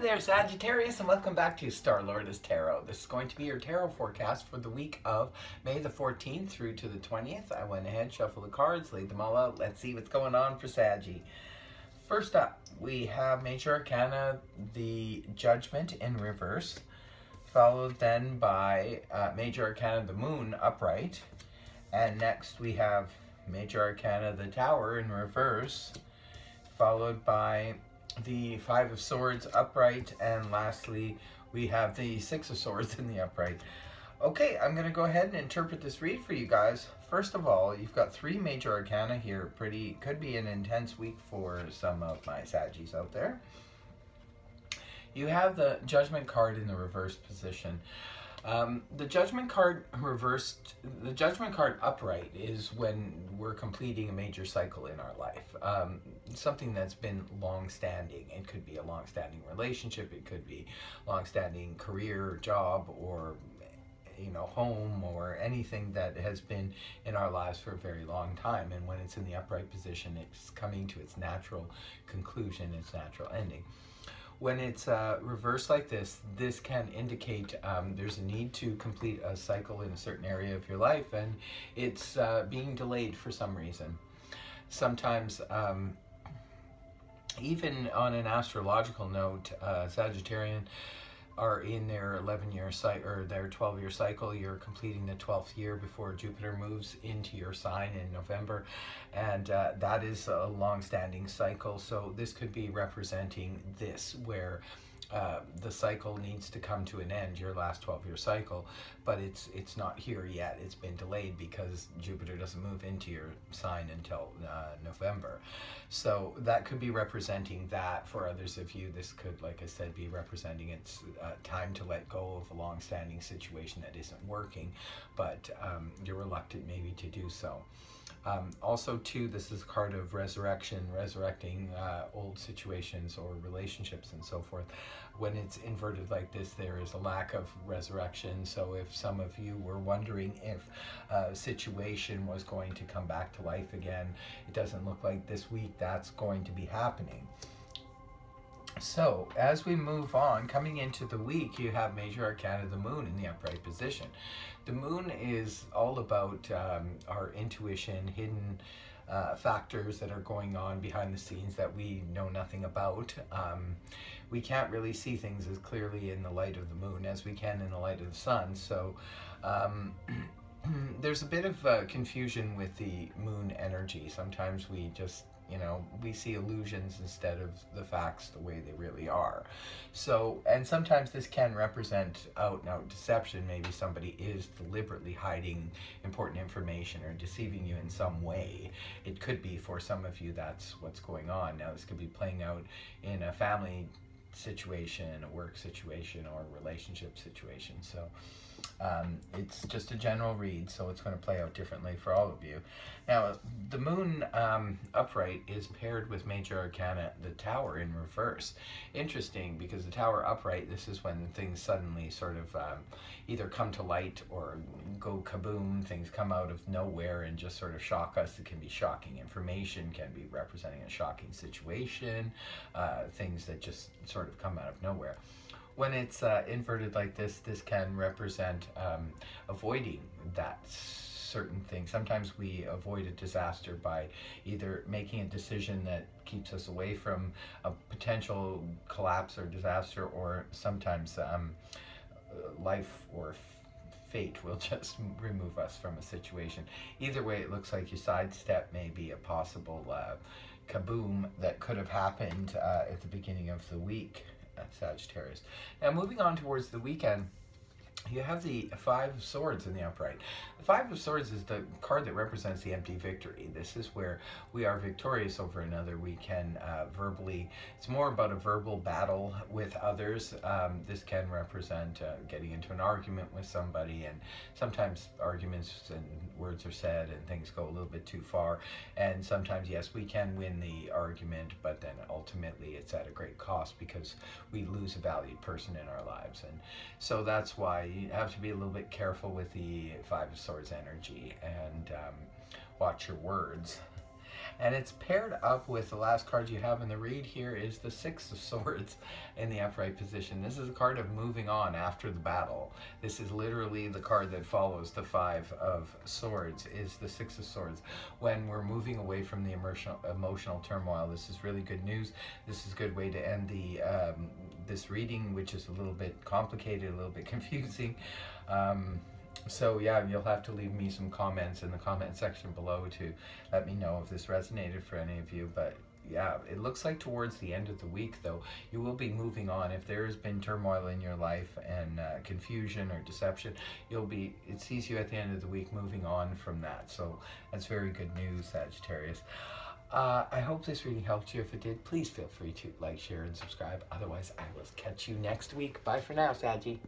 there, Sagittarius, and welcome back to Star Lord's Tarot. This is going to be your tarot forecast for the week of May the 14th through to the 20th. I went ahead, shuffled the cards, laid them all out. Let's see what's going on for Saggy. First up, we have Major Arcana, the Judgment in reverse, followed then by Major Arcana, the Moon upright, and next we have Major Arcana, the Tower in reverse, followed by the Five of Swords upright, and lastly we have the Six of Swords in the upright. Okay, I'm going to go ahead and interpret this read for you guys. First of all, you've got three Major Arcana here. Could be an intense week for some of my Saggies out there. You have the Judgment card in the reverse position. The Judgment card reversed, the Judgment card upright is when we're completing a major cycle in our life. Something that's been long-standing. It could be a long-standing relationship, it could be long-standing career, job, or home, or anything that has been in our lives for a very long time. And when it's in the upright position, it's coming to its natural conclusion, its natural ending. When it's reversed like this, this can indicate there's a need to complete a cycle in a certain area of your life, and it's being delayed for some reason. Sometimes, even on an astrological note, Sagittarian are in their 11-year cycle, or their 12-year cycle. You're completing the 12th year before Jupiter moves into your sign in November, and that is a long-standing cycle. So this could be representing this, where the cycle needs to come to an end, your last 12-year cycle, but it's not here yet. It's been delayed because Jupiter doesn't move into your sign until November. So that could be representing that. For others of you, this could, like I said, be representing it's time to let go of a long-standing situation that isn't working, but you're reluctant maybe to do so. Also, too, this is a card of resurrection, resurrecting old situations or relationships and so forth. When it's inverted like this, there is a lack of resurrection. So if some of you were wondering if a situation was going to come back to life again, it doesn't look like this week that's going to be happening. So, as we move on, coming into the week, you have Major Arcana, the Moon, in the upright position. The Moon is all about our intuition, hidden factors that are going on behind the scenes that we know nothing about. We can't really see things as clearly in the light of the moon as we can in the light of the sun. So, there's a bit of confusion with the moon energy. Sometimes we just we see illusions instead of the facts the way they really are. So, and sometimes this can represent out and out deception. Maybe somebody is deliberately hiding important information or deceiving you in some way. It could be, for some of you, that's what's going on. Now, this could be playing out in a family situation, a work situation, or a relationship situation. So it's just a general read, so it's going to play out differently for all of you. Now, the Moon upright is paired with Major Arcana, the Tower in reverse. Interesting, because the Tower upright, this is when things suddenly sort of either come to light or go kaboom. Things come out of nowhere and just sort of shock us. It can be shocking information, can be representing a shocking situation, things that just sort of come out of nowhere. When it's inverted like this, this can represent avoiding that certain thing. Sometimes we avoid a disaster by either making a decision that keeps us away from a potential collapse or disaster, or sometimes life or fate will just remove us from a situation. Either way, it looks like you sidestep maybe a possible kaboom that could have happened at the beginning of the week, Sagittarius. Now, moving on towards the weekend, you have the Five of Swords in the upright. The Five of Swords is the card that represents the empty victory. This is where we are victorious over another. We can verbally, it's more about a verbal battle with others. This can represent getting into an argument with somebody, and sometimes arguments and words are said and things go a little bit too far. And sometimes, yes, we can win the argument, but then ultimately it's at a great cost because we lose a valued person in our lives. And so that's why you have to be a little bit careful with the Five of Swords energy and watch your words. And it's paired up with the last card you have in the read here is the Six of Swords in the upright position. This is a card of moving on after the battle. This is literally the card that follows the Five of Swords, is the Six of Swords. When we're moving away from the emotional turmoil, this is really good news. This is a good way to end the this reading, which is a little bit complicated, a little bit confusing. So yeah, you'll have to leave me some comments in the comment section below to let me know if this resonated for any of you. But yeah, it looks like towards the end of the week, though, you will be moving on. If there has been turmoil in your life and confusion or deception, it sees you at the end of the week moving on from that. So that's very good news, Sagittarius. I hope this reading helped you. If it did, please feel free to like, share, and subscribe. Otherwise, I will catch you next week. Bye for now, Saggy.